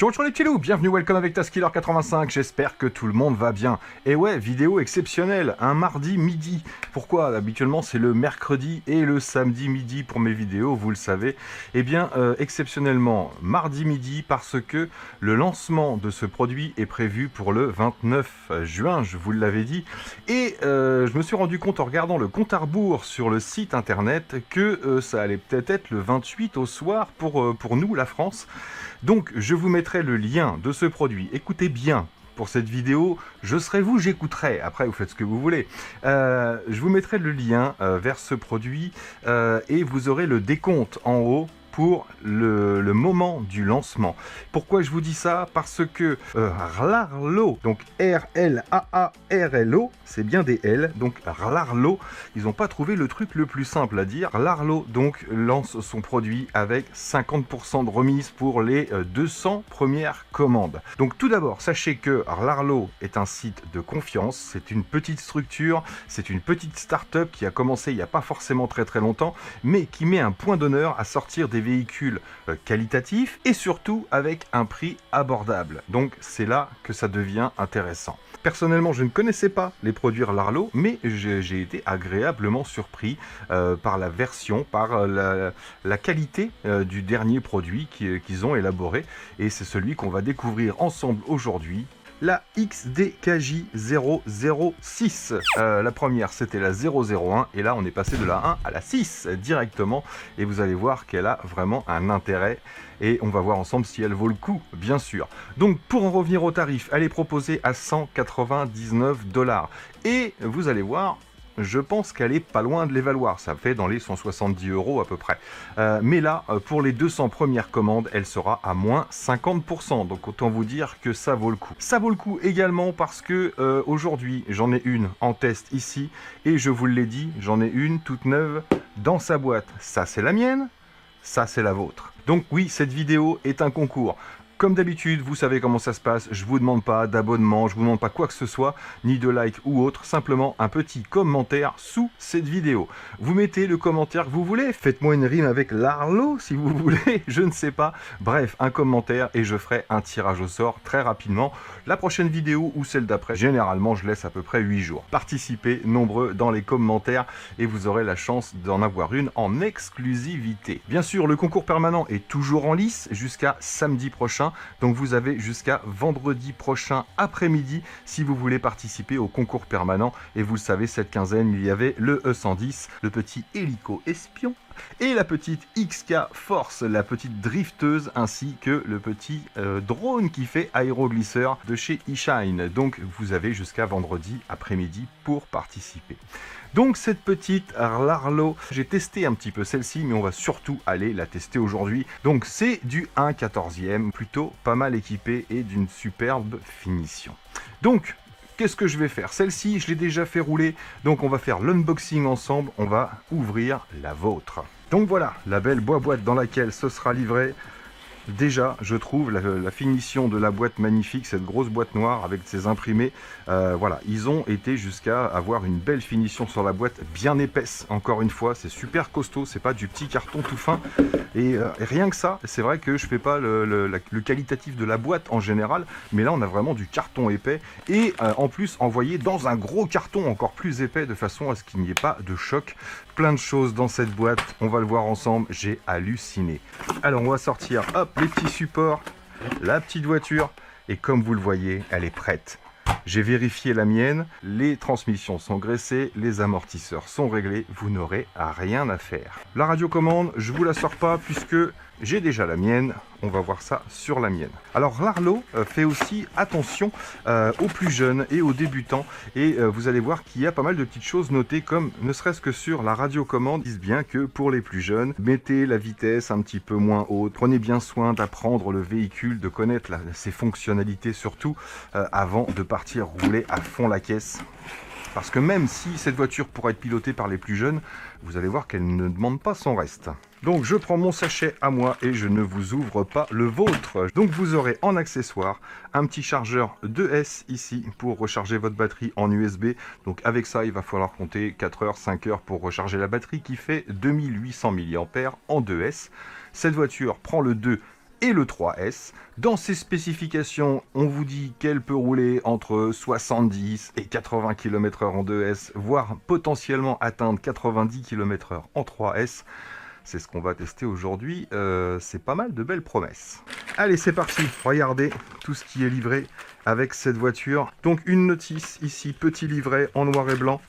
Ciao les petits loups, bienvenue, welcome avec Taskiller85, j'espère que tout le monde va bien. Et ouais, vidéo exceptionnelle, un mardi midi. Pourquoi? Habituellement c'est le mercredi et le samedi midi pour mes vidéos, vous le savez. Eh bien, exceptionnellement, mardi midi parce que le lancement de ce produit est prévu pour le 29 juin, je vous l'avais dit. Et je me suis rendu compte en regardant le compte à rebours sur le site internet que ça allait peut-être être le 28 au soir pour nous, la France. Donc, je vous mettrai le lien de ce produit. Écoutez bien, pour cette vidéo, je serai vous, j'écouterai. Après, vous faites ce que vous voulez. Je vous mettrai le lien vers ce produit et vous aurez le décompte en haut pour le moment du lancement. Pourquoi je vous dis ça? Parce que Rlarlo, donc R-L-A-A-R-L-O, c'est bien des L, donc Rlarlo, ils n'ont pas trouvé le truc le plus simple à dire. Rlarlo donc lance son produit avec 50% de remise pour les 200 premières commandes. Donc tout d'abord, sachez que Rlarlo est un site de confiance, c'est une petite structure, c'est une petite start-up qui a commencé il n'y a pas forcément très longtemps, mais qui met un point d'honneur à sortir des véhicules qualitatifs et surtout avec un prix abordable. Donc c'est là que ça devient intéressant. Personnellement, je ne connaissais pas les produits Rlarlo, mais j'ai été agréablement surpris par la version, par la qualité du dernier produit qu'ils ont élaboré. Et c'est celui qu'on va découvrir ensemble aujourd'hui. La XDKJ 006. La première c'était la 001 et là on est passé de la 1 à la 6 directement et vous allez voir qu'elle a vraiment un intérêt et on va voir ensemble si elle vaut le coup, bien sûr. Donc pour en revenir au tarif, elle est proposée à 199 $ et vous allez voir, je pense qu'elle est pas loin de les valoir, ça fait dans les 170 € à peu près. Mais là, pour les 200 premières commandes, elle sera à moins 50%, donc autant vous dire que ça vaut le coup. Ça vaut le coup également parce que aujourd'hui, j'en ai une en test ici, et je vous l'ai dit, j'en ai une toute neuve dans sa boîte. Ça c'est la mienne, ça c'est la vôtre. Donc oui, cette vidéo est un concours. Comme d'habitude, vous savez comment ça se passe, je vous demande pas d'abonnement, je vous demande pas quoi que ce soit, ni de like ou autre, simplement un petit commentaire sous cette vidéo. Vous mettez le commentaire que vous voulez, faites-moi une rime avec Rlarlo si vous voulez, je ne sais pas. Bref, un commentaire et je ferai un tirage au sort très rapidement. La prochaine vidéo ou celle d'après, généralement je laisse à peu près 8 jours. Participez nombreux dans les commentaires et vous aurez la chance d'en avoir une en exclusivité. Bien sûr, le concours permanent est toujours en lice jusqu'à samedi prochain. Donc vous avez jusqu'à vendredi prochain après-midi si vous voulez participer au concours permanent. Et vous le savez, cette quinzaine, il y avait le E110, le petit hélico espion, et la petite XK Force, la petite drifteuse, ainsi que le petit drone qui fait aéroglisseur de chez eShine. Donc vous avez jusqu'à vendredi après-midi pour participer. Donc cette petite Rlarlo, j'ai testé un petit peu celle-ci, mais on va surtout aller la tester aujourd'hui. Donc c'est du 1/14e, plutôt pas mal équipé et d'une superbe finition. Donc qu'est-ce que je vais faire? Celle-ci, je l'ai déjà fait rouler, donc on va faire l'unboxing ensemble, on va ouvrir la vôtre. Donc voilà, la belle boîte dans laquelle ce sera livré. Déjà, je trouve la finition de la boîte magnifique, cette grosse boîte noire avec ses imprimés. Voilà, ils ont été jusqu'à avoir une belle finition sur la boîte, bien épaisse. Encore une fois, c'est super costaud, c'est pas du petit carton tout fin. Et rien que ça, c'est vrai que je fais pas le qualitatif de la boîte en général, mais là on a vraiment du carton épais et en plus envoyé dans un gros carton encore plus épais de façon à ce qu'il n'y ait pas de choc. Plein de choses dans cette boîte, on va le voir ensemble, j'ai halluciné. Alors on va sortir, hop, les petits supports, la petite voiture, et comme vous le voyez, elle est prête. J'ai vérifié la mienne, les transmissions sont graissées, les amortisseurs sont réglés, vous n'aurez rien à faire. La radiocommande, je vous la sors pas puisque j'ai déjà la mienne, on va voir ça sur la mienne. Alors Rlarlo fait aussi attention aux plus jeunes et aux débutants et vous allez voir qu'il y a pas mal de petites choses notées comme ne serait-ce que sur la radiocommande, ils disent bien que pour les plus jeunes, mettez la vitesse un petit peu moins haute, prenez bien soin d'apprendre le véhicule, de connaître ses fonctionnalités surtout avant de partir rouler à fond la caisse. Parce que même si cette voiture pourrait être pilotée par les plus jeunes, vous allez voir qu'elle ne demande pas son reste. Donc je prends mon sachet à moi et je ne vous ouvre pas le vôtre. Donc vous aurez en accessoire un petit chargeur 2S ici pour recharger votre batterie en USB. Donc avec ça, il va falloir compter 4 heures, 5 heures pour recharger la batterie qui fait 2800 mAh en 2S. Cette voiture prend le 2 et le 3S. Dans ses spécifications, on vous dit qu'elle peut rouler entre 70 et 80 km/h en 2S, voire potentiellement atteindre 90 km/h en 3S. C'est ce qu'on va tester aujourd'hui, c'est pas mal de belles promesses. Allez, c'est parti, regardez tout ce qui est livré avec cette voiture. Donc une notice ici, petit livret en noir et blanc,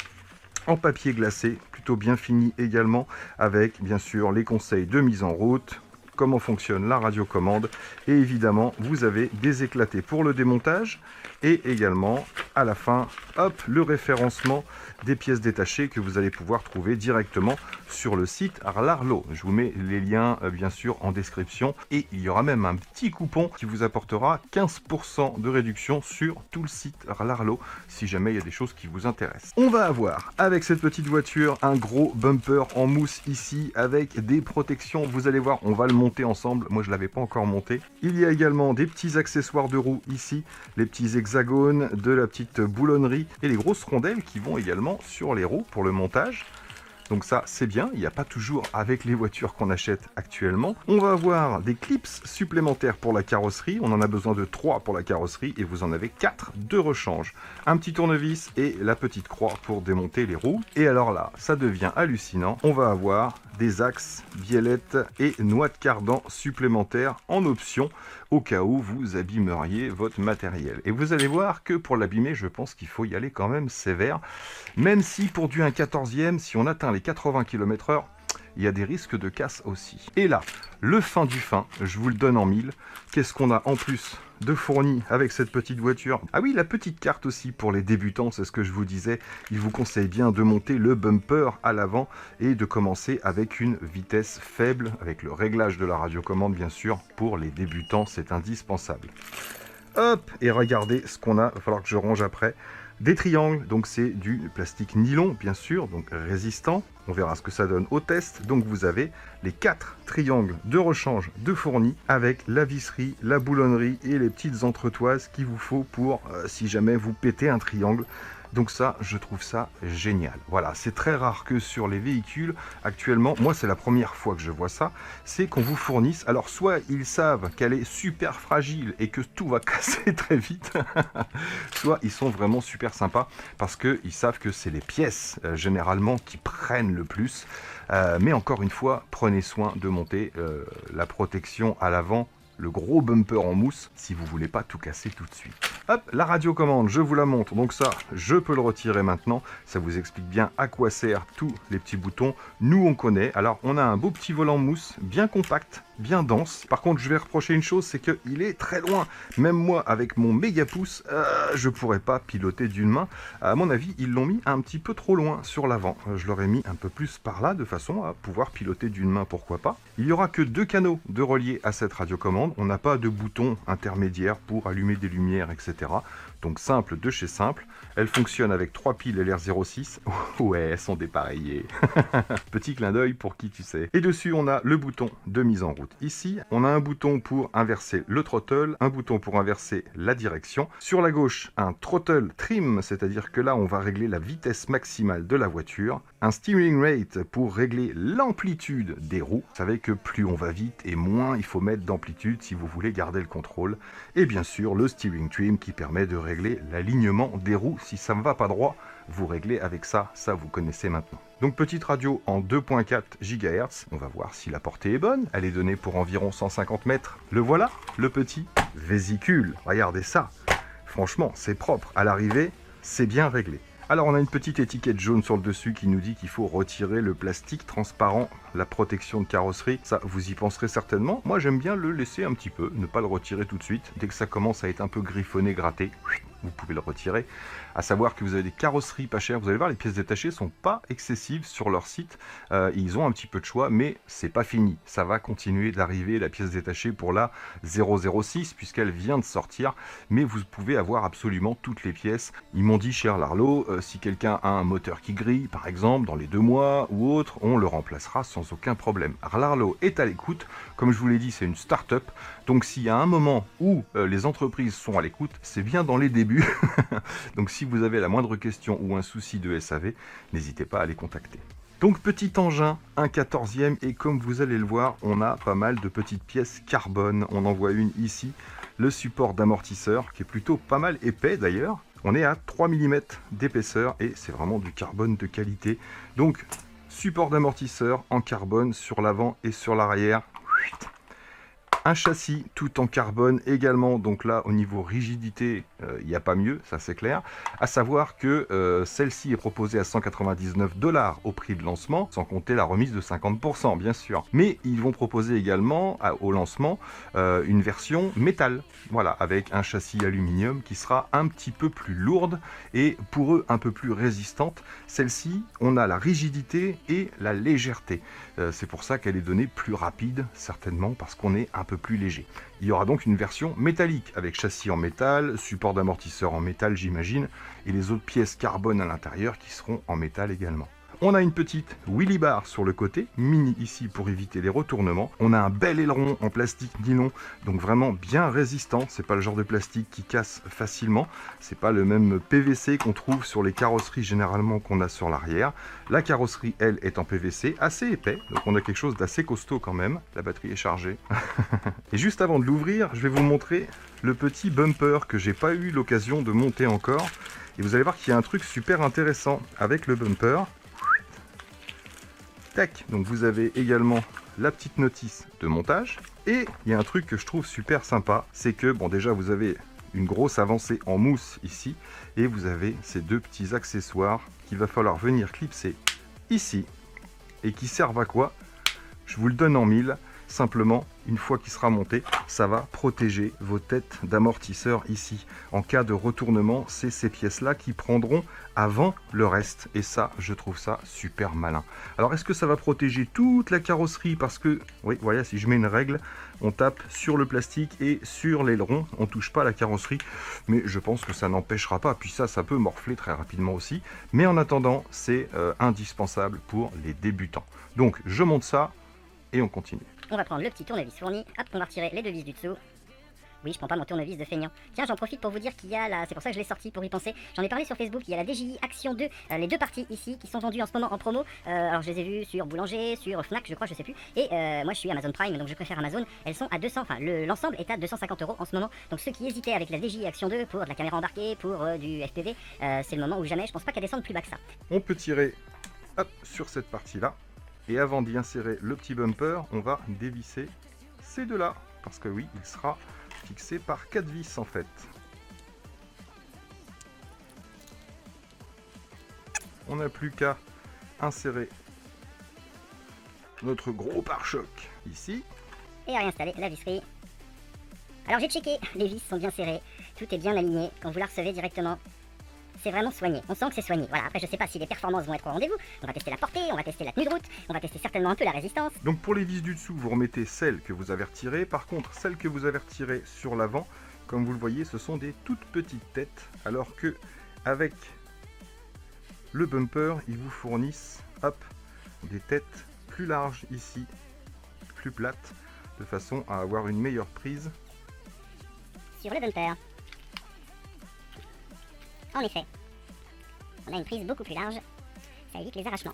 en papier glacé, plutôt bien fini également, avec bien sûr les conseils de mise en route, comment fonctionne la radiocommande, et évidemment vous avez des éclatés pour le démontage, et également à la fin, hop, le référencement des pièces détachées que vous allez pouvoir trouver directement sur le site Larlo. Je vous mets les liens bien sûr en description, et il y aura même un petit coupon qui vous apportera 15% de réduction sur tout le site Larlo si jamais il y a des choses qui vous intéressent. On va avoir avec cette petite voiture un gros bumper en mousse ici avec des protections, vous allez voir, on va le monter ensemble, moi je l'avais pas encore monté. Il y a également des petits accessoires de roues ici, les petits hexagones, de la petite boulonnerie et les grosses rondelles qui vont également sur les roues pour le montage. Donc ça c'est bien, il n'y a pas toujours avec les voitures qu'on achète actuellement. On va avoir des clips supplémentaires pour la carrosserie, on en a besoin de 3 pour la carrosserie et vous en avez 4 de rechange. Un petit tournevis et la petite croix pour démonter les roues. Et alors là, ça devient hallucinant, on va avoir des axes, biellettes et noix de cardan supplémentaires en option au cas où vous abîmeriez votre matériel. Et vous allez voir que pour l'abîmer, je pense qu'il faut y aller quand même sévère, même si pour du 1/14e, si on atteint les 80 km/h, il y a des risques de casse aussi. Et là, le fin du fin, je vous le donne en mille. Qu'est-ce qu'on a en plus de fourni avec cette petite voiture? Ah oui, la petite carte aussi pour les débutants, c'est ce que je vous disais. Il vous conseille bien de monter le bumper à l'avant et de commencer avec une vitesse faible, avec le réglage de la radiocommande bien sûr. Pour les débutants, c'est indispensable. Hop, et regardez ce qu'on a, il va falloir que je range après. Des triangles, donc c'est du plastique nylon bien sûr, donc résistant. On verra ce que ça donne au test. Donc vous avez les 4 triangles de rechange de fourni avec la visserie, la boulonnerie et les petites entretoises qu'il vous faut pour si jamais vous pétez un triangle. Donc ça, je trouve ça génial. Voilà, c'est très rare que sur les véhicules, actuellement, moi c'est la première fois que je vois ça, c'est qu'on vous fournisse, alors soit ils savent qu'elle est super fragile et que tout va casser très vite, soit ils sont vraiment super sympas parce qu'ils savent que c'est les pièces généralement qui prennent le plus. Mais encore une fois, prenez soin de monter la protection à l'avant, le gros bumper en mousse, si vous voulez pas tout casser tout de suite. Hop, la radiocommande, je vous la montre. Donc ça, je peux le retirer maintenant. Ça vous explique bien à quoi servent tous les petits boutons. Nous, on connaît. Alors, on a un beau petit volant mousse, bien compact, bien dense. Par contre, je vais reprocher une chose, c'est qu'il est très loin. Même moi, avec mon méga pouce, je pourrais pas piloter d'une main. À mon avis, ils l'ont mis un petit peu trop loin sur l'avant. Je l'aurais mis un peu plus par là, de façon à pouvoir piloter d'une main, pourquoi pas. Il y aura que 2 canaux de relier à cette radiocommande. On n'a pas de bouton intermédiaire pour allumer des lumières, etc. Donc simple de chez simple. Elle fonctionne avec 3 piles LR06. Ouais, elles sont dépareillées. Petit clin d'œil pour qui tu sais. Et dessus, on a le bouton de mise en route. Ici, on a un bouton pour inverser le throttle, un bouton pour inverser la direction. Sur la gauche, un throttle trim, c'est-à-dire que là, on va régler la vitesse maximale de la voiture. Un steering rate pour régler l'amplitude des roues. Vous savez que plus on va vite et moins il faut mettre d'amplitude si vous voulez garder le contrôle. Et bien sûr, le steering trim qui permet de régler l'alignement des roues. Si ça ne va pas droit, vous réglez avec ça, ça vous connaissez maintenant. Donc petite radio en 2.4 GHz, on va voir si la portée est bonne, elle est donnée pour environ 150 mètres. Le voilà, le petit vésicule, regardez ça, franchement c'est propre, à l'arrivée c'est bien réglé. Alors on a une petite étiquette jaune sur le dessus qui nous dit qu'il faut retirer le plastique transparent, la protection de carrosserie. Ça, vous y penserez certainement. Moi j'aime bien le laisser un petit peu, ne pas le retirer tout de suite. Dès que ça commence à être un peu griffonné, gratté, vous pouvez le retirer. À savoir que vous avez des carrosseries pas chères. Vous allez voir, les pièces détachées sont pas excessives sur leur site. Ils ont un petit peu de choix, mais c'est pas fini. Ça va continuer d'arriver, la pièce détachée pour la 006, puisqu'elle vient de sortir. Mais vous pouvez avoir absolument toutes les pièces. Ils m'ont dit, cher Larlo, si quelqu'un a un moteur qui grille, par exemple, dans les 2 mois ou autre, on le remplacera sans aucun problème. Larlo est à l'écoute. Comme je vous l'ai dit, c'est une start-up. Donc s'il y a un moment où les entreprises sont à l'écoute, c'est bien dans les débuts. Donc si vous avez la moindre question ou un souci de SAV, n'hésitez pas à les contacter. Donc petit engin, un 14e, et comme vous allez le voir, on a pas mal de petites pièces carbone. On en voit une ici, le support d'amortisseur qui est plutôt pas mal épais d'ailleurs. On est à 3 mm d'épaisseur et c'est vraiment du carbone de qualité. Donc support d'amortisseur en carbone sur l'avant et sur l'arrière. Un châssis tout en carbone également, donc là au niveau rigidité, il n'y a pas mieux, ça c'est clair. À savoir que celle-ci est proposée à 199 $ au prix de lancement, sans compter la remise de 50% bien sûr. Mais ils vont proposer également au lancement une version métal, voilà, avec un châssis aluminium qui sera un petit peu plus lourde et pour eux un peu plus résistante. Celle-ci, on a la rigidité et la légèreté. C'est pour ça qu'elle est donnée plus rapide, certainement parce qu'on est un peu plus léger. Il y aura donc une version métallique avec châssis en métal, support d'amortisseur en métal j'imagine, et les autres pièces carbone à l'intérieur qui seront en métal également. On a une petite wheelie bar sur le côté, mini ici pour éviter les retournements. On a un bel aileron en plastique nylon, donc vraiment bien résistant. C'est pas le genre de plastique qui casse facilement. C'est pas le même PVC qu'on trouve sur les carrosseries généralement qu'on a sur l'arrière. La carrosserie, elle, est en PVC assez épais, donc on a quelque chose d'assez costaud quand même. La batterie est chargée. Et juste avant de l'ouvrir, je vais vous montrer le petit bumper que j'ai pas eu l'occasion de monter encore. Et vous allez voir qu'il y a un truc super intéressant avec le bumper. Tac, donc vous avez également la petite notice de montage. Et il y a un truc que je trouve super sympa, c'est que, bon déjà vous avez une grosse avancée en mousse ici, et vous avez ces deux petits accessoires qu'il va falloir venir clipser ici, et qui servent à quoi? Je vous le donne en mille. Simplement, une fois qu'il sera monté, ça va protéger vos têtes d'amortisseur ici. En cas de retournement, c'est ces pièces-là qui prendront avant le reste. Et ça, je trouve ça super malin. Alors, est-ce que ça va protéger toute la carrosserie? Parce que, oui, voilà, si je mets une règle, on tape sur le plastique et sur l'aileron. On ne touche pas la carrosserie, mais je pense que ça n'empêchera pas. Puis ça peut morfler très rapidement aussi. Mais en attendant, c'est indispensable pour les débutants. Donc, je monte ça et on continue. On va prendre le petit tournevis fourni, hop, on va retirer les deux vis du dessous. Oui, je prends pas mon tournevis de feignant. Tiens, j'en profite pour vous dire qu'il y a là, c'est pour ça que je l'ai sorti pour y penser. J'en ai parlé sur Facebook, il y a la DJI Action 2, les deux parties ici qui sont vendues en ce moment en promo. Alors je les ai vues sur Boulanger, sur Fnac, je crois, je sais plus. Et moi je suis Amazon Prime, donc je préfère Amazon. Elles sont à 200, enfin l'ensemble est à 250 € en ce moment. Donc ceux qui hésitaient avec la DJI Action 2 pour de la caméra embarquée, pour du FPV, c'est le moment où jamais, je pense pas qu'elle descende plus bas que ça. On peut tirer hop, sur cette partie-là. Et avant d'y insérer le petit bumper, on va dévisser ces deux-là. Parce que oui, il sera fixé par 4 vis en fait. On n'a plus qu'à insérer notre gros pare-choc ici. Et à réinstaller la visserie. Alors j'ai checké, les vis sont bien serrées, tout est bien aligné quand vous la recevez directement. C'est vraiment soigné, on sent que c'est soigné. Voilà, après je sais pas si les performances vont être au rendez-vous. On va tester la portée, on va tester la tenue de route, on va tester certainement un peu la résistance. Donc pour les vis du dessous, vous remettez celles que vous avez retirées. Par contre, celles que vous avez retirées sur l'avant, comme vous le voyez, ce sont des toutes petites têtes. Alors que avec le bumper, ils vous fournissent hop, des têtes plus larges ici, plus plates, de façon à avoir une meilleure prise sur le bumper. En effet, on a une prise beaucoup plus large, ça évite les arrachements.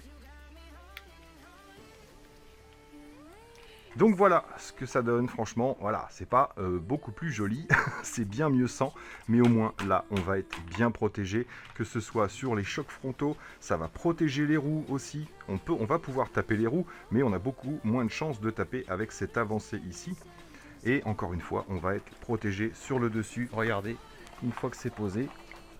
Donc voilà ce que ça donne, franchement, voilà, c'est pas beaucoup plus joli, c'est bien mieux sans, mais au moins là on va être bien protégé, que ce soit sur les chocs frontaux, ça va protéger les roues aussi, on va pouvoir taper les roues, mais on a beaucoup moins de chances de taper avec cette avancée ici. Et encore une fois, on va être protégé sur le dessus, regardez, une fois que c'est posé,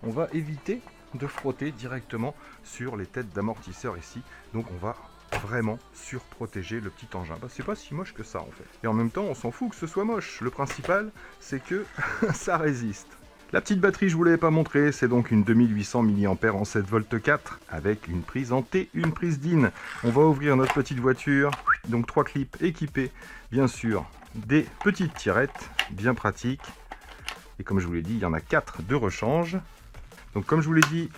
on va éviter de frotter directement sur les têtes d'amortisseurs ici, donc on va vraiment surprotéger le petit engin. Bah, c'est pas si moche que ça en fait. Et en même temps, on s'en fout que ce soit moche. Le principal, c'est que ça résiste. La petite batterie, je vous l'avais pas montré, c'est donc une 2800 mAh en 7V4 avec une prise en T, une prise DIN. On va ouvrir notre petite voiture, donc 3 clips équipés, bien sûr, des petites tirettes, bien pratiques. Et comme je vous l'ai dit, il y en a 4 de rechange. Donc comme je vous l'ai dit,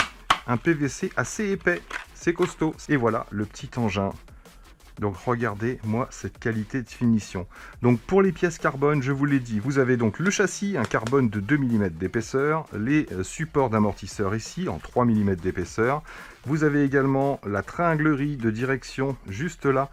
un PVC assez épais, c'est costaud. Et voilà le petit engin Donc regardez-moi cette qualité de finition. Donc pour les pièces carbone, je vous l'ai dit, vous avez donc le châssis, un carbone de 2 mm d'épaisseur, les supports d'amortisseur ici en 3 mm d'épaisseur. Vous avez également la tringlerie de direction juste là,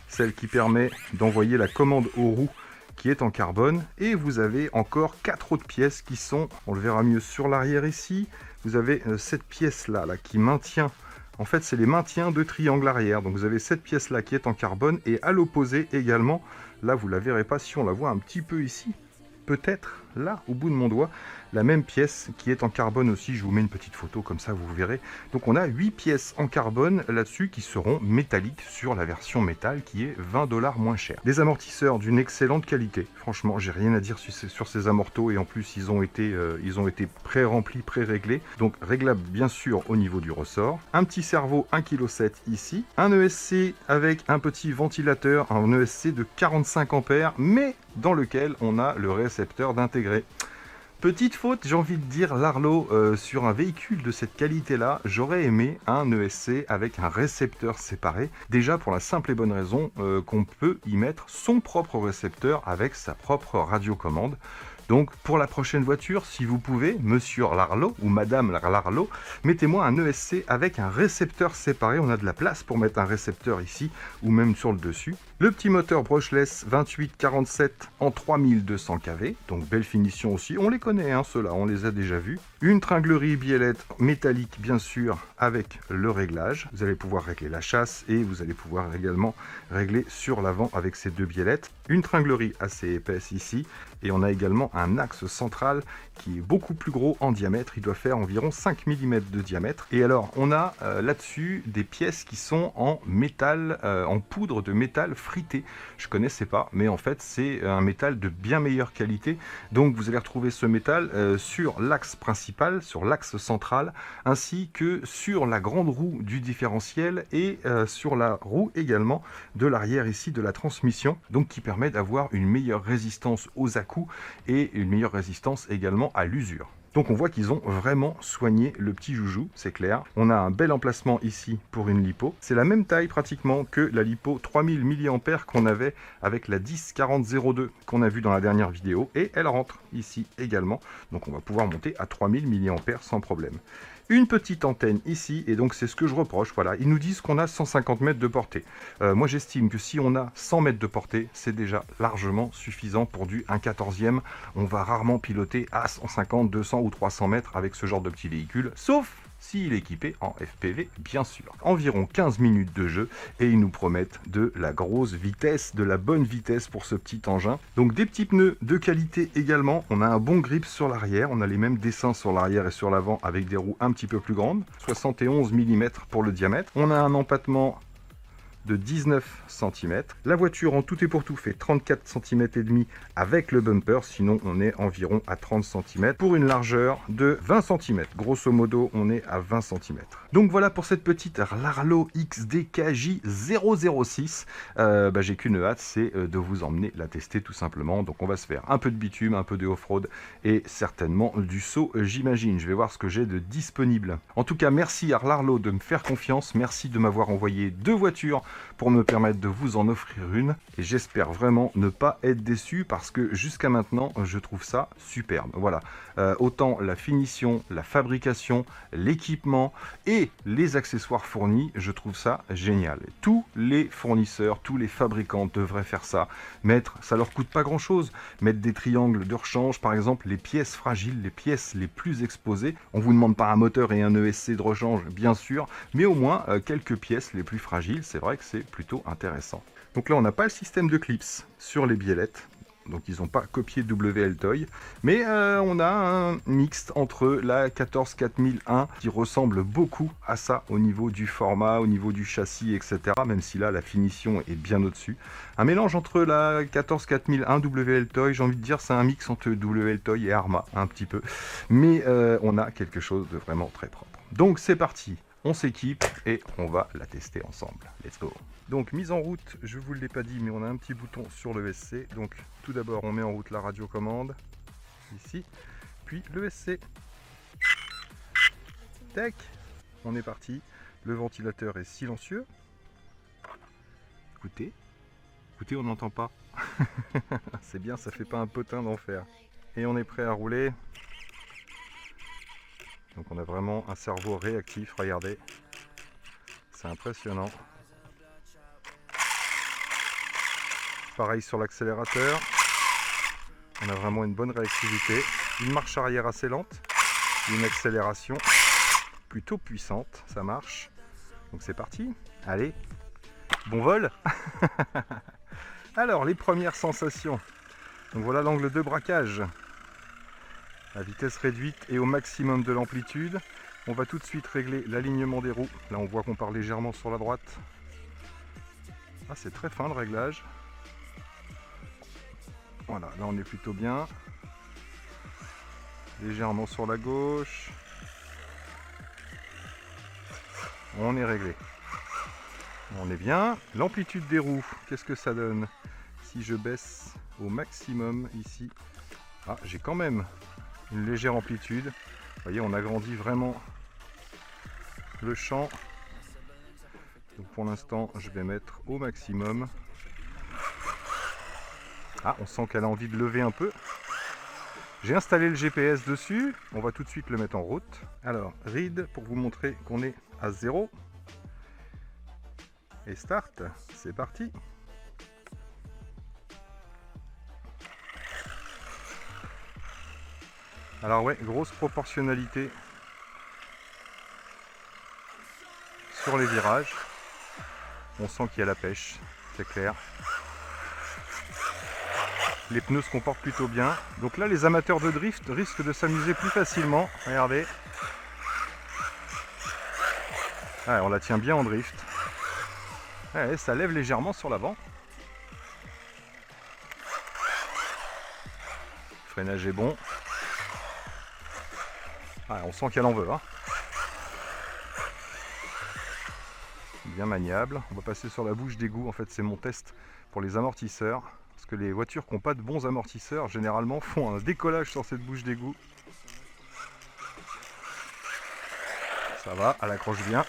celle qui permet d'envoyer la commande aux roues qui est en carbone. Et vous avez encore 4 autres pièces qui sont, on le verra mieux sur l'arrière ici, vous avez cette pièce là qui maintient. En fait, c'est les maintiens de triangle arrière. Donc vous avez cette pièce-là qui est en carbone et à l'opposé également, là vous la verrez pas si on la voit un petit peu ici, peut-être là au bout de mon doigt, la même pièce qui est en carbone aussi. Je vous mets une petite photo comme ça vous verrez. Donc on a 8 pièces en carbone là-dessus qui seront métalliques sur la version métal qui est 20 $ moins cher. Des amortisseurs d'une excellente qualité. Franchement, j'ai rien à dire sur ces amortos et en plus ils ont été pré-remplis, pré-réglés. Donc réglable bien sûr au niveau du ressort. Un petit servo 1,7 kg ici. Un ESC avec un petit ventilateur, un ESC de 45 ampères mais dans lequel on a le récepteur d'intégrer. Petite faute, j'ai envie de dire, l'Arlo, sur un véhicule de cette qualité-là, j'aurais aimé un ESC avec un récepteur séparé. Déjà pour la simple et bonne raison qu'on peut y mettre son propre récepteur avec sa propre radiocommande. Donc pour la prochaine voiture, si vous pouvez, monsieur Larlo ou madame Larlo, mettez-moi un ESC avec un récepteur séparé. On a de la place pour mettre un récepteur ici ou même sur le dessus. Le petit moteur brushless 2847 en 3200 kV, donc belle finition aussi. On les connaît, hein, ceux-là, on les a déjà vus. Une tringlerie biellette métallique, bien sûr, avec le réglage. Vous allez pouvoir régler la chasse et vous allez pouvoir également régler sur l'avant avec ces deux biellettes. Une tringlerie assez épaisse ici. Et on a également un axe central qui est beaucoup plus gros en diamètre. Il doit faire environ 5 mm de diamètre. Et alors, on a là-dessus des pièces qui sont en métal, en poudre de métal frité. Je connaissais pas, mais en fait, c'est un métal de bien meilleure qualité. Donc, vous allez retrouver ce métal sur l'axe principal, sur l'axe central, ainsi que sur la grande roue du différentiel et sur la roue également de l'arrière ici de la transmission. Donc, qui permet d'avoir une meilleure résistance aux à-coups et une meilleure résistance également à l'usure. Donc on voit qu'ils ont vraiment soigné le petit joujou, c'est clair. On a un bel emplacement ici pour une lipo. C'est la même taille pratiquement que la lipo 3000 mAh qu'on avait avec la 104002 qu'on a vu dans la dernière vidéo. Et elle rentre ici également. Donc on va pouvoir monter à 3000 mAh sans problème. Une petite antenne ici, et donc c'est ce que je reproche, voilà, ils nous disent qu'on a 150 mètres de portée. Moi j'estime que si on a 100 mètres de portée, c'est déjà largement suffisant pour du 1/14e. On va rarement piloter à 150, 200 ou 300 mètres avec ce genre de petit véhicule, sauf s'il est équipé en FPV, bien sûr. Environ 15 minutes de jeu et ils nous promettent de la grosse vitesse, de la bonne vitesse pour ce petit engin. Donc des petits pneus de qualité également. On a un bon grip sur l'arrière. On a les mêmes dessins sur l'arrière et sur l'avant avec des roues un petit peu plus grandes. 71 mm pour le diamètre. On a un empattement de 19 cm. La voiture en tout et pour tout fait 34 cm et demi avec le bumper, sinon on est environ à 30 cm pour une largeur de 20 cm. Grosso modo, on est à 20 cm. Donc voilà pour cette petite Larlo XDKJ 006. J'ai qu'une hâte, c'est de vous emmener la tester tout simplement. Donc on va se faire un peu de bitume, un peu de off-road et certainement du saut, j'imagine. Je vais voir ce que j'ai de disponible. En tout cas, merci à Larlo de me faire confiance. Merci de m'avoir envoyé 2 voitures pour me permettre de vous en offrir une et j'espère vraiment ne pas être déçu parce que jusqu'à maintenant je trouve ça superbe. Voilà, autant la finition, la fabrication, l'équipement et les accessoires fournis, je trouve ça génial. Tous les fournisseurs, tous les fabricants devraient faire ça. Ça leur coûte pas grand chose, mettre des triangles de rechange, par exemple les pièces fragiles, les pièces les plus exposées. On vous demande pas un moteur et un ESC de rechange bien sûr, mais au moins quelques pièces les plus fragiles. C'est vrai que c'est plutôt intéressant. Donc là on n'a pas le système de clips sur les biellettes, donc ils n'ont pas copié WL Toy, mais on a un mixte entre la 14401 qui ressemble beaucoup à ça au niveau du format, au niveau du châssis, etc. Même si là la finition est bien au-dessus. Un mélange entre la 14401 WL Toy, j'ai envie de dire c'est un mix entre WL Toy et Arma un petit peu, mais on a quelque chose de vraiment très propre. Donc c'est parti. On s'équipe et on va la tester ensemble. Let's go. Donc mise en route, je vous l'ai pas dit, mais on a un petit bouton sur le SC. Donc tout d'abord on met en route la radiocommande, ici, puis le SC. Tac, on est parti. Le ventilateur est silencieux. Écoutez, écoutez, on n'entend pas. C'est bien, ça fait pas un potin d'enfer. Et on est prêt à rouler. Donc on a vraiment un cerveau réactif, regardez. C'est impressionnant. Pareil sur l'accélérateur. On a vraiment une bonne réactivité. Une marche arrière assez lente. Une accélération plutôt puissante. Ça marche. Donc c'est parti. Allez, bon vol. Alors, les premières sensations. Donc voilà l'angle de braquage. À vitesse réduite et au maximum de l'amplitude. On va tout de suite régler l'alignement des roues. Là, on voit qu'on part légèrement sur la droite. Ah, c'est très fin le réglage. Voilà, là on est plutôt bien. Légèrement sur la gauche. On est réglé. On est bien. L'amplitude des roues, qu'est-ce que ça donne si je baisse au maximum ici? Ah, j'ai quand même une légère amplitude. Vous voyez, on agrandit vraiment le champ. Donc pour l'instant, je vais mettre au maximum. Ah, on sent qu'elle a envie de lever un peu. J'ai installé le GPS dessus. On va tout de suite le mettre en route. Alors, ride pour vous montrer qu'on est à 0. Et start, c'est parti. Alors ouais, grosse proportionnalité sur les virages. On sent qu'il y a la pêche, c'est clair. Les pneus se comportent plutôt bien. Donc là, les amateurs de drift risquent de s'amuser plus facilement. Regardez. Ouais, on la tient bien en drift. Ouais, ça lève légèrement sur l'avant. Le freinage est bon. Ouais, on sent qu'elle en veut. Hein. Bien maniable. On va passer sur la bouche d'égout. En fait, c'est mon test pour les amortisseurs. Parce que les voitures qui n'ont pas de bons amortisseurs, généralement, font un décollage sur cette bouche d'égout. Ça va, elle accroche bien.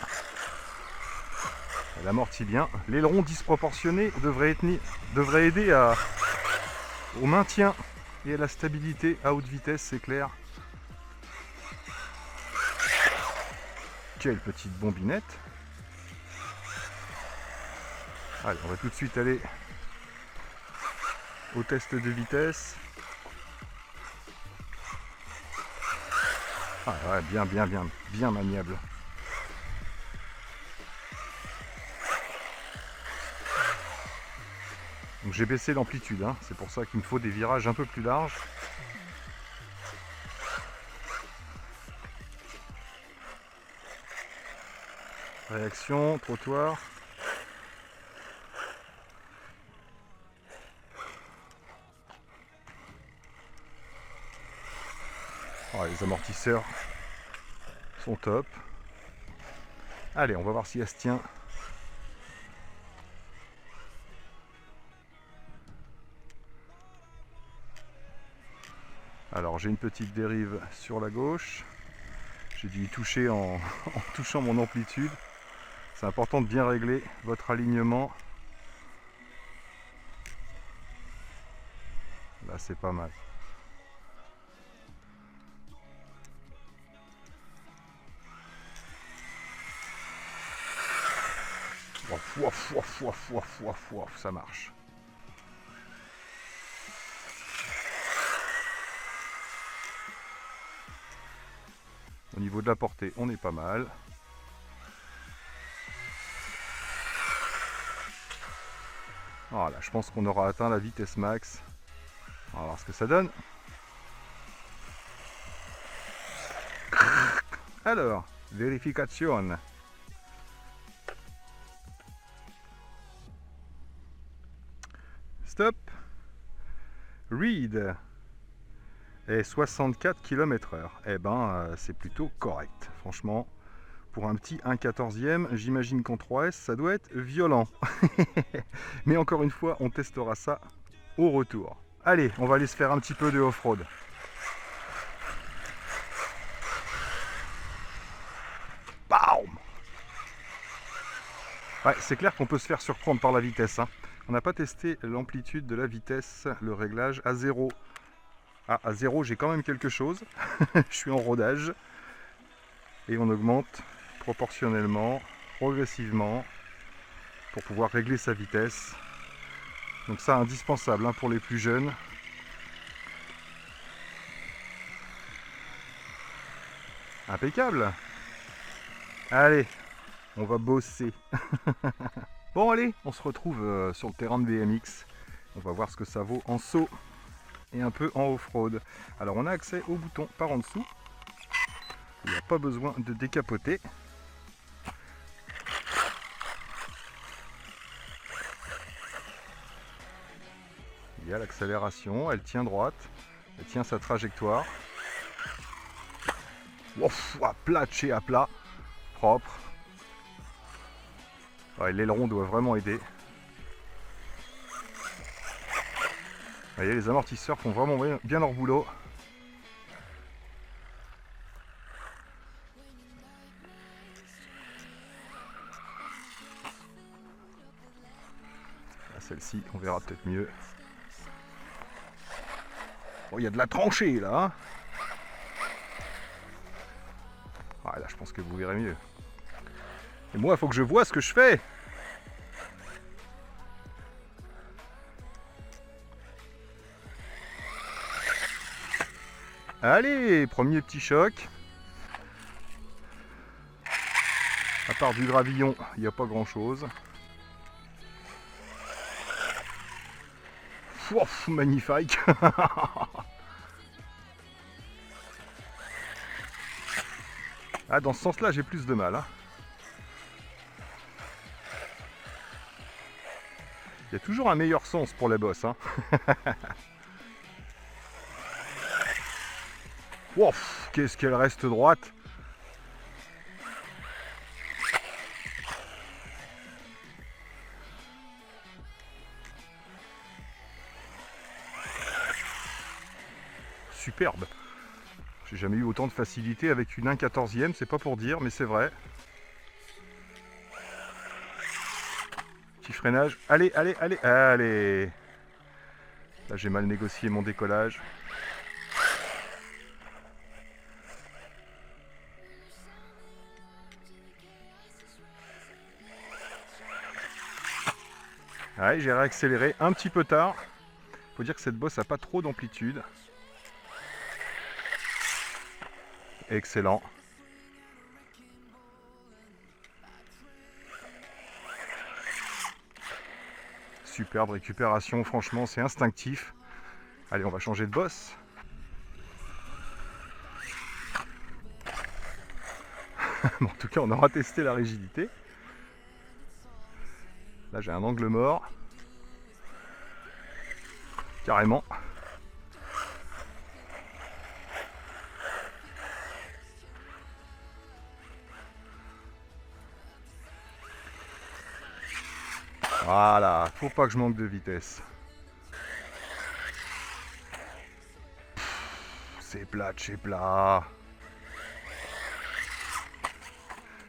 Elle amortit bien. L'aileron disproportionné devrait aider au maintien et à la stabilité à haute vitesse, c'est clair. Quelle petite bombinette. Allez, on va tout de suite aller au test de vitesse. Ah ouais, bien maniable. Donc j'ai baissé l'amplitude, hein. C'est pour ça qu'il me faut des virages un peu plus larges. Réaction, trottoir. Oh, les amortisseurs sont top. Allez, on va voir si elle se tient. Alors j'ai une petite dérive sur la gauche. J'ai dû y toucher en touchant mon amplitude. C'est important de bien régler votre alignement. Là c'est pas mal. Ça marche. Au niveau de la portée, on est pas mal. Voilà, je pense qu'on aura atteint la vitesse max. On va voir ce que ça donne. Alors, vérification. Stop. Read. Et 64 km/h. Eh ben, c'est plutôt correct. Franchement, pour un petit 1/14e, j'imagine qu'en 3S, ça doit être violent. Mais encore une fois, on testera ça au retour. Allez, on va aller se faire un petit peu de off-road. Bam! Ouais, c'est clair qu'on peut se faire surprendre par la vitesse, hein. On n'a pas testé l'amplitude de la vitesse, le réglage à 0. Ah, à 0, j'ai quand même quelque chose. Je suis en rodage. Et on augmente proportionnellement, progressivement, pour pouvoir régler sa vitesse. Donc ça, indispensable, hein, pour les plus jeunes. Impeccable. Allez, on va bosser. Bon allez, on se retrouve sur le terrain de BMX. On va voir ce que ça vaut en saut et un peu en off-road. Alors on a accès au bouton par en dessous. Il n'y a pas besoin de décapoter. Il y a l'accélération, elle tient droite, elle tient sa trajectoire. Ouf, à plat de chez à plat, propre. Ouais, l'aileron doit vraiment aider. Vous voyez, les amortisseurs font vraiment bien leur boulot. Celle-ci, on verra peut-être mieux. Bon, il y a de la tranchée là. Hein. Ouais, là, je pense que vous verrez mieux. Et moi, il faut que je vois ce que je fais. Allez, premier petit choc. À part du gravillon, il n'y a pas grand-chose. Ouf, magnifique. Ah, dans ce sens-là, j'ai plus de mal. Hein. Il y a toujours un meilleur sens pour les bosses. Hein. Ouf, qu'est-ce qu'elle reste droite. Superbe. J'ai jamais eu autant de facilité avec une 1/14e, c'est pas pour dire, mais c'est vrai. Petit freinage. Allez, allez, allez, allez. Là, j'ai mal négocié mon décollage. Ouais, j'ai réaccéléré un petit peu tard. Faut dire que cette bosse a pas trop d'amplitude. Excellent. Superbe récupération, franchement, c'est instinctif. Allez, on va changer de bosse. Bon, en tout cas, on aura testé la rigidité. Là, j'ai un angle mort. Carrément. Voilà, faut pas que je manque de vitesse. C'est plat de chez plat.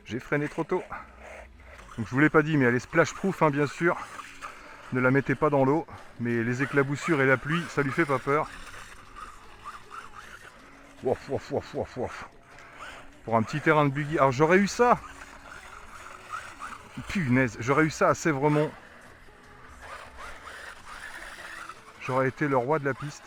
J'ai freiné trop tôt. Donc, je vous l'ai pas dit, mais elle est splash proof, hein, bien sûr. Ne la mettez pas dans l'eau, mais les éclaboussures et la pluie, ça lui fait pas peur. Wouf, wouf, wouf, wouf, wouf. Pour un petit terrain de buggy. Alors j'aurais eu ça. Punaise, j'aurais eu ça à Sèvremont. J'aurais été le roi de la piste.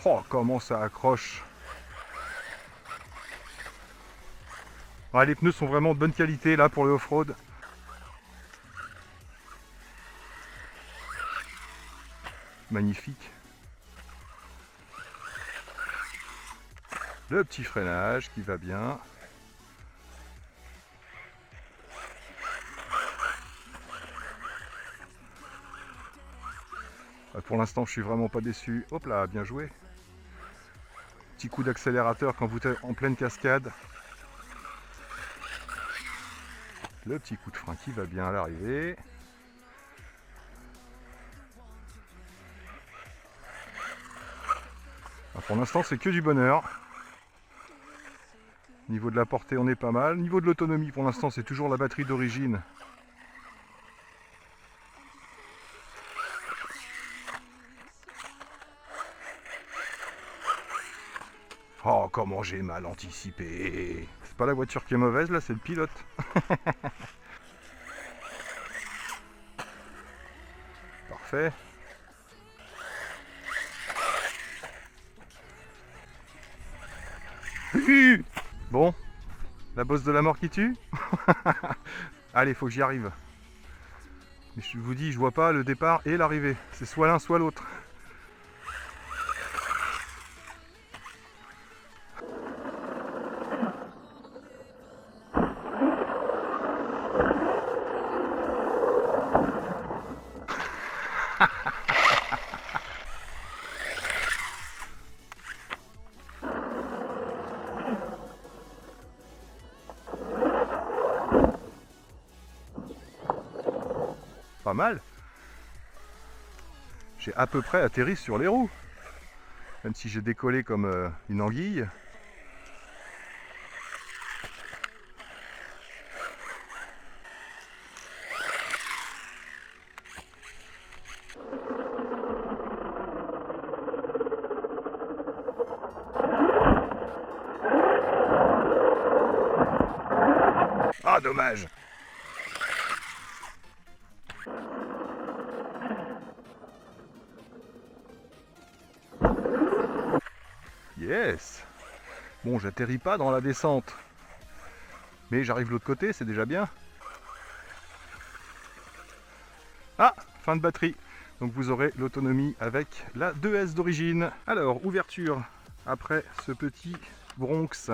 Oh, comment ça accroche. Ah, les pneus sont vraiment de bonne qualité là pour le off-road. Magnifique. Le petit freinage qui va bien. Pour l'instant, je suis vraiment pas déçu. Hop là, bien joué. Petit coup d'accélérateur quand vous êtes en pleine cascade. Le petit coup de frein qui va bien à l'arrivée. Pour l'instant, c'est que du bonheur. Niveau de la portée, on est pas mal. Niveau de l'autonomie, pour l'instant, c'est toujours la batterie d'origine. Oh, comment j'ai mal anticipé. C'est pas la voiture qui est mauvaise, là, c'est le pilote. Parfait. Bon, la bosse de la mort qui tue. Allez, faut que j'y arrive. Mais je vous dis, je vois pas le départ et l'arrivée. C'est soit l'un, soit l'autre. Pas mal. J'ai à peu près atterri sur les roues. Même si j'ai décollé comme une anguille. Ah, dommage. Yes. Bon, j'atterris pas dans la descente. Mais j'arrive de l'autre côté, c'est déjà bien. Ah, fin de batterie. Donc vous aurez l'autonomie avec la 2S d'origine. Alors, ouverture après ce petit Bronx.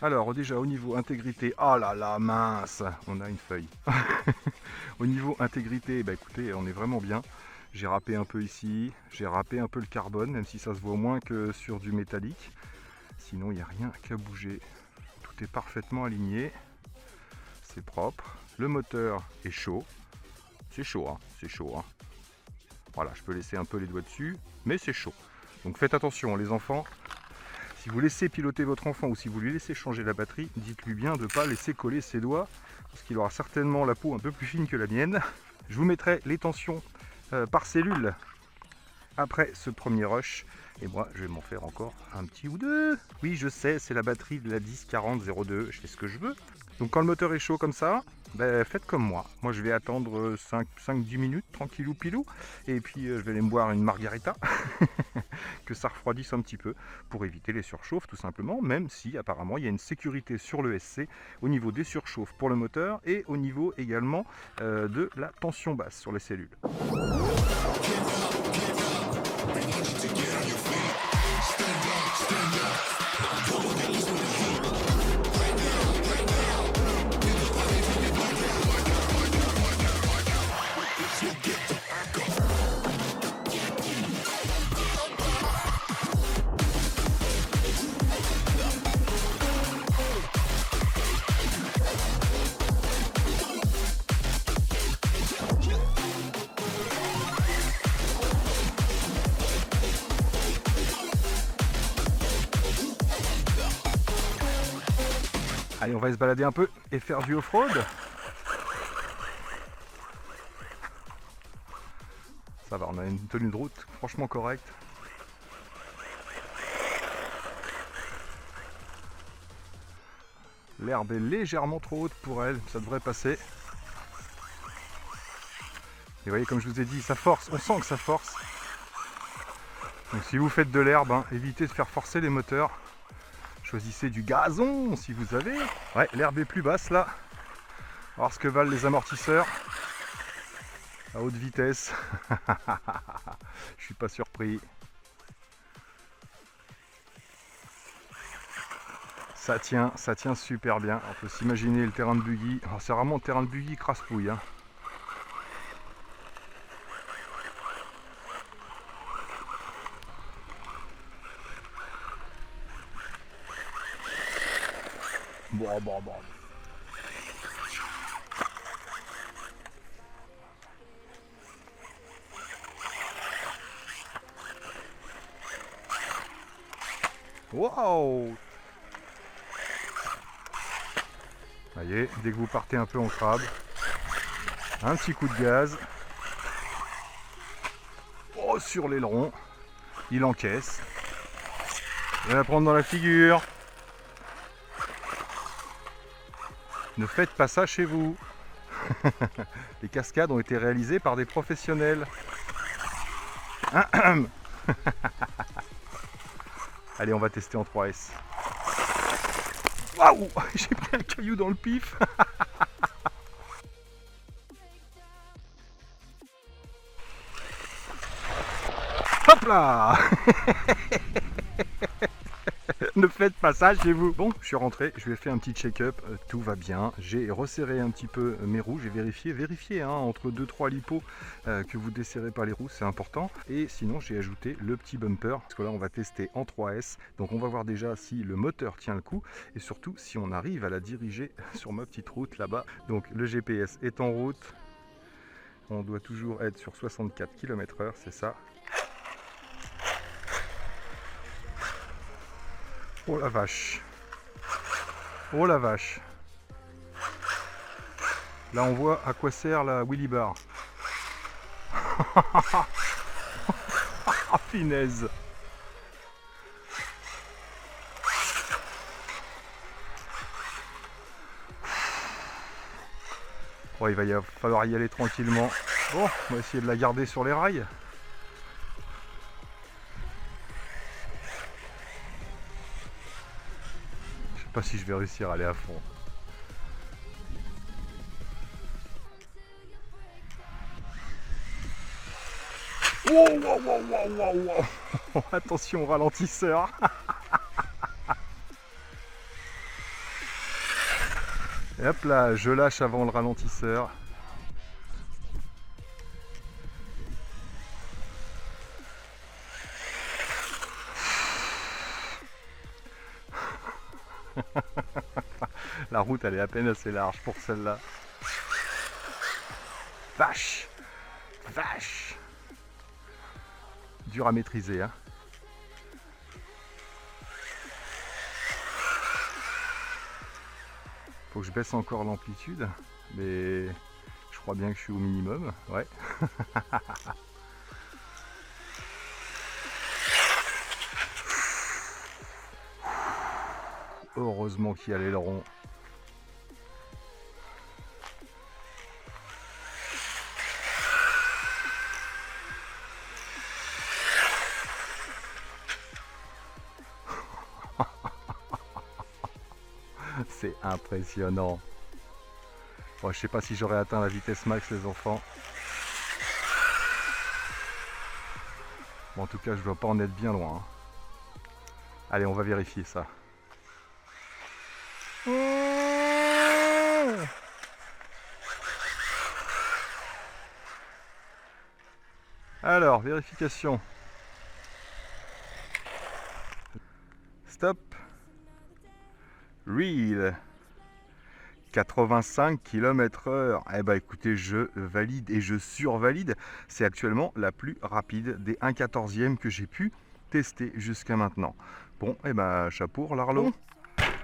Alors déjà au niveau intégrité, oh là là mince, on a une feuille. Au niveau intégrité, bah écoutez, on est vraiment bien. J'ai râpé un peu ici, j'ai râpé un peu le carbone, même si ça se voit moins que sur du métallique. Sinon il n'y a rien qu'à bouger. Tout est parfaitement aligné. C'est propre. Le moteur est chaud. C'est chaud, hein, c'est chaud. Hein. Voilà, je peux laisser un peu les doigts dessus, mais c'est chaud. Donc faites attention les enfants. Si vous laissez piloter votre enfant ou si vous lui laissez changer la batterie, dites-lui bien de ne pas laisser coller ses doigts, parce qu'il aura certainement la peau un peu plus fine que la mienne. Je vous mettrai les tensions par cellule après ce premier rush. Et moi, je vais m'en faire encore un petit ou deux. Oui, je sais, c'est la batterie de la 1040-02, je fais ce que je veux. Donc quand le moteur est chaud comme ça, ben, faites comme moi. Moi, je vais attendre 5-10 minutes, tranquillou pilou. Et puis, je vais aller me boire une margarita, que ça refroidisse un petit peu, pour éviter les surchauffes, tout simplement. Même si, apparemment, il y a une sécurité sur le SC au niveau des surchauffes pour le moteur et au niveau également de la tension basse sur les cellules. Allez, on va se balader un peu et faire du off-road. Ça va, on a une tenue de route franchement correcte. L'herbe est légèrement trop haute pour elle, ça devrait passer. Et vous voyez, comme je vous ai dit, ça force, on sent que ça force. Donc si vous faites de l'herbe, hein, évitez de faire forcer les moteurs. Choisissez du gazon si vous avez. Ouais, l'herbe est plus basse là. On va voir ce que valent les amortisseurs à haute vitesse. Je suis pas surpris. Ça tient super bien. On peut s'imaginer le terrain de buggy. Oh, c'est vraiment le terrain de buggy crasse-pouille. Hein. Bon. Waouh! Ça y est, dès que vous partez un peu en crabe, un petit coup de gaz. Oh, sur l'aileron, il encaisse. Je vais la prendre dans la figure. Ne faites pas ça chez vous. Les cascades ont été réalisées par des professionnels. Allez, on va tester en 3S. Waouh! J'ai pris un caillou dans le pif. Hop là! Ne faites pas ça chez vous. Bon, je suis rentré, je lui ai fait un petit check-up, tout va bien. J'ai resserré un petit peu mes roues, j'ai vérifié hein, entre 2-3 lipos que vous desserrez pas les roues, c'est important. Et sinon, j'ai ajouté le petit bumper, parce que là, on va tester en 3S. Donc, on va voir déjà si le moteur tient le coup, et surtout si on arrive à la diriger sur ma petite route là-bas. Donc, le GPS est en route. On doit toujours être sur 64 km/h, c'est ça. Oh la vache. Oh la vache. Là on voit à quoi sert la Willy Bar. Ah, finesse. Oh, il va falloir y aller tranquillement. Bon, on va essayer de la garder sur les rails. Je sais pas si je vais réussir à aller à fond. Wow, wow, wow, wow, wow, wow. Attention au ralentisseur. Et hop là, je lâche avant le ralentisseur. La route elle est à peine assez large pour celle-là. Vache! Vache! Dur à maîtriser, hein. Faut que je baisse encore l'amplitude, mais je crois bien que je suis au minimum, ouais. Heureusement qu'il y a l'aileron. C'est impressionnant. Bon, je sais pas si j'aurais atteint la vitesse max les enfants. Bon, en tout cas je dois pas en être bien loin, hein. Allez, on va vérifier ça. Alors, vérification. Stop. Reel. 85 km/h. Eh ben écoutez, je valide et je survalide. C'est actuellement la plus rapide des 1/14e que j'ai pu tester jusqu'à maintenant. Bon, eh ben chapeau l'Arlo.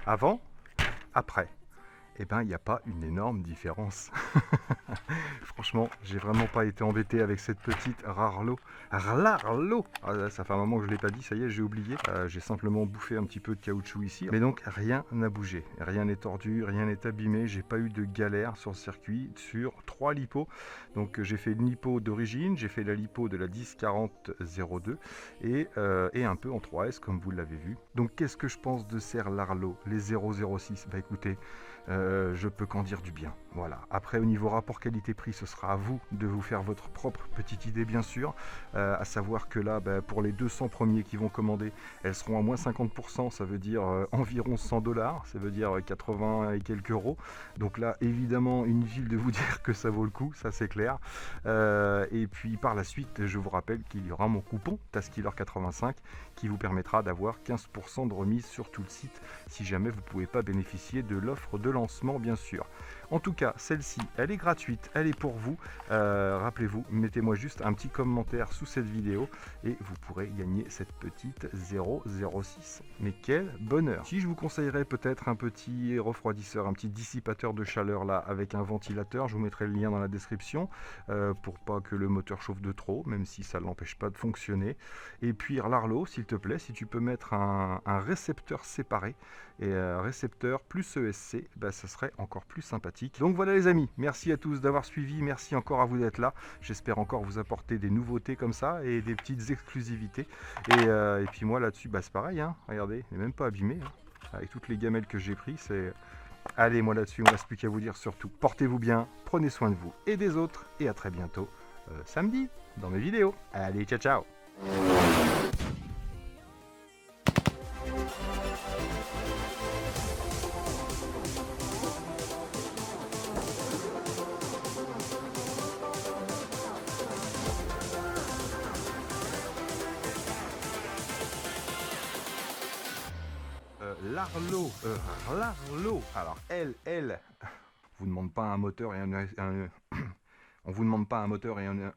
Avant, après. Eh ben il n'y a pas une énorme différence. Franchement, j'ai vraiment pas été embêté avec cette petite Rarlo. Rarlo, ah, ça fait un moment que je ne l'ai pas dit, ça y est, j'ai oublié. J'ai simplement bouffé un petit peu de caoutchouc ici. Mais donc, rien n'a bougé. Rien n'est tordu, rien n'est abîmé. J'ai pas eu de galère sur le circuit sur 3 lipos. Donc, j'ai fait une lipo d'origine, j'ai fait la lipo de la 1040-02 et un peu en 3S, comme vous l'avez vu. Donc, qu'est-ce que je pense de ces Rarlo, les 006? Bah écoutez, je peux qu'en dire du bien. Voilà. Après, au niveau rapport qualité-prix, ce sera à vous de vous faire votre propre petite idée, bien sûr. À savoir que là, pour les 200 premiers qui vont commander, elles seront à moins 50%. Ça veut dire environ 100 $. Ça veut dire 80 et quelques euros. Donc là, évidemment, inutile de vous dire que ça vaut le coup, ça c'est clair. Et puis par la suite, je vous rappelle qu'il y aura mon coupon Taskiller85 qui vous permettra d'avoir 15% de remise sur tout le site si jamais vous ne pouvez pas bénéficier de l'offre de lancement, bien sûr. En tout cas, celle-ci, elle est gratuite, elle est pour vous. Rappelez-vous, mettez-moi juste un petit commentaire sous cette vidéo et vous pourrez gagner cette petite 006. Mais quel bonheur! Si je vous conseillerais peut-être un petit refroidisseur, un petit dissipateur de chaleur là avec un ventilateur, je vous mettrai le lien dans la description pour pas que le moteur chauffe de trop, même si ça ne l'empêche pas de fonctionner. Et puis l'Arlo, s'il te plaît, si tu peux mettre un récepteur séparé et récepteur plus ESC, bah, ça serait encore plus sympathique. Donc voilà les amis, merci à tous d'avoir suivi, merci encore à vous d'être là. J'espère encore vous apporter des nouveautés comme ça et des petites exclusivités. Et puis moi là-dessus, bah, c'est pareil, hein. Regardez, il n'est même pas abîmé. Hein. Avec toutes les gamelles que j'ai pris, c'est... Allez, moi là-dessus, il ne me reste plus qu'à vous dire surtout, portez-vous bien, prenez soin de vous et des autres, et à très bientôt, samedi, dans mes vidéos. Allez, ciao ciao. L'Arlo. Alors, elle, vous demande pas un moteur et un on vous demande pas un moteur et un